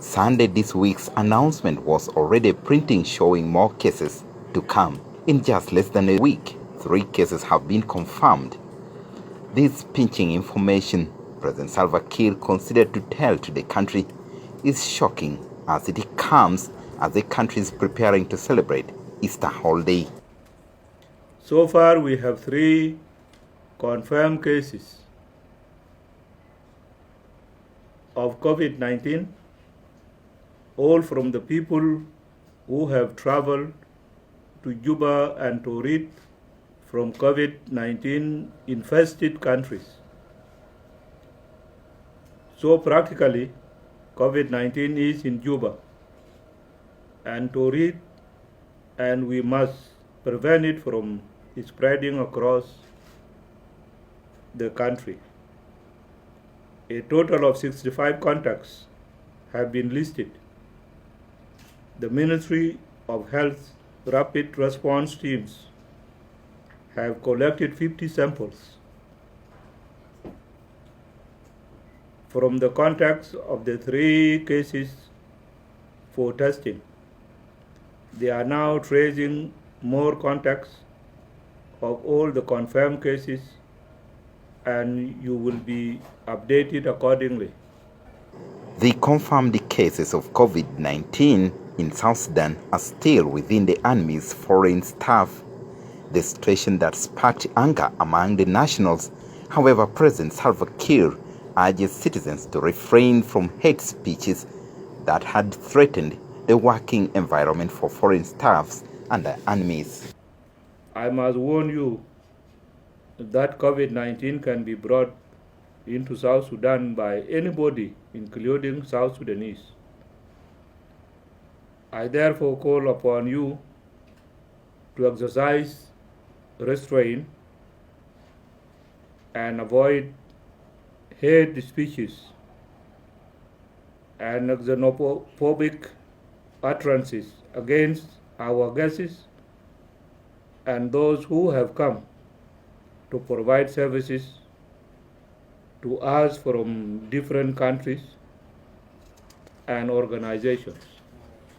Sunday, this week's announcement was already printing showing more cases to come. In just less than a week, 3 cases have been confirmed. This pinching information President Salva Kiir considered to tell to the country is shocking as it comes as the country is preparing to celebrate Easter holiday. So far, we have 3 confirmed cases of COVID-19, all from the people who have traveled to Juba and Torit from COVID-19 infested countries. So practically, COVID-19 is in Juba and Torit, and we must prevent it from spreading across the country. A total of 65 contacts have been listed. The Ministry of Health Rapid Response Teams have collected 50 samples from the contacts of the 3 cases for testing. They are now tracing more contacts of all the confirmed cases, and you will be updated accordingly. The confirmed cases of COVID-19 in South Sudan are still within the enemy's foreign staff, the situation that sparked anger among the nationals. However, President Salva Kiir urges citizens to refrain from hate speeches that had threatened the working environment for foreign staffs and their enemies. I must warn you that COVID-19 can be brought into South Sudan by anybody, including South Sudanese. I therefore call upon you to exercise restraint and avoid hate speeches and xenophobic utterances against our guests and those who have come to provide services to us from different countries and organizations.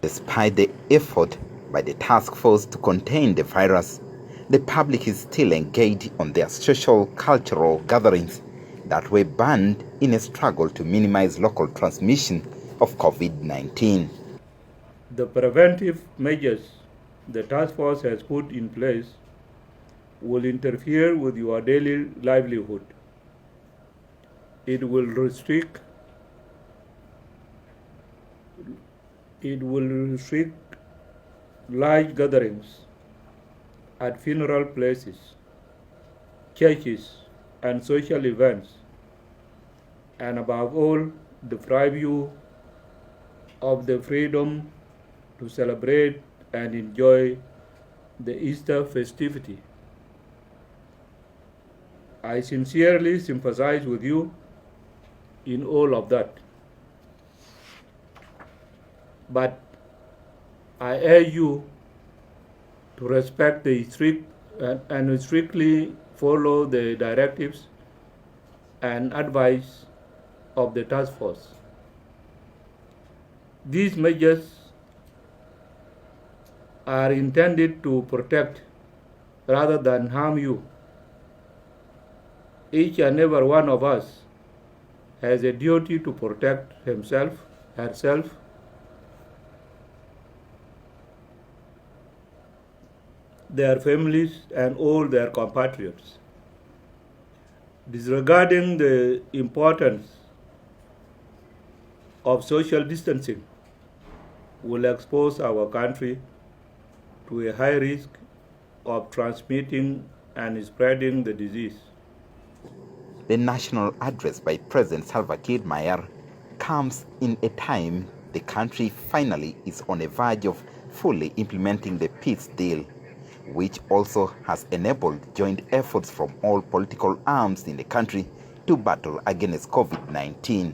Despite the effort by the task force to contain the virus, the public is still engaged on their social cultural gatherings that were banned in a struggle to minimize local transmission of COVID-19. The preventive measures the task force has put in place will interfere with your daily livelihood. It will restrict large gatherings at funeral places, churches, and social events, and above all, deprive you of the freedom to celebrate and enjoy the Easter festivity. I sincerely sympathize with you in all of that. But I urge you to respect the and strictly follow the directives and advice of the task force. These measures are intended to protect rather than harm you. Each and every one of us has a duty to protect himself, herself, their families, and all their compatriots. Disregarding the importance of social distancing will expose our country to a high risk of transmitting and spreading the disease. The national address by President Salva Kiir comes in a time the country finally is on the verge of fully implementing the peace deal, which also has enabled joint efforts from all political arms in the country to battle against COVID-19.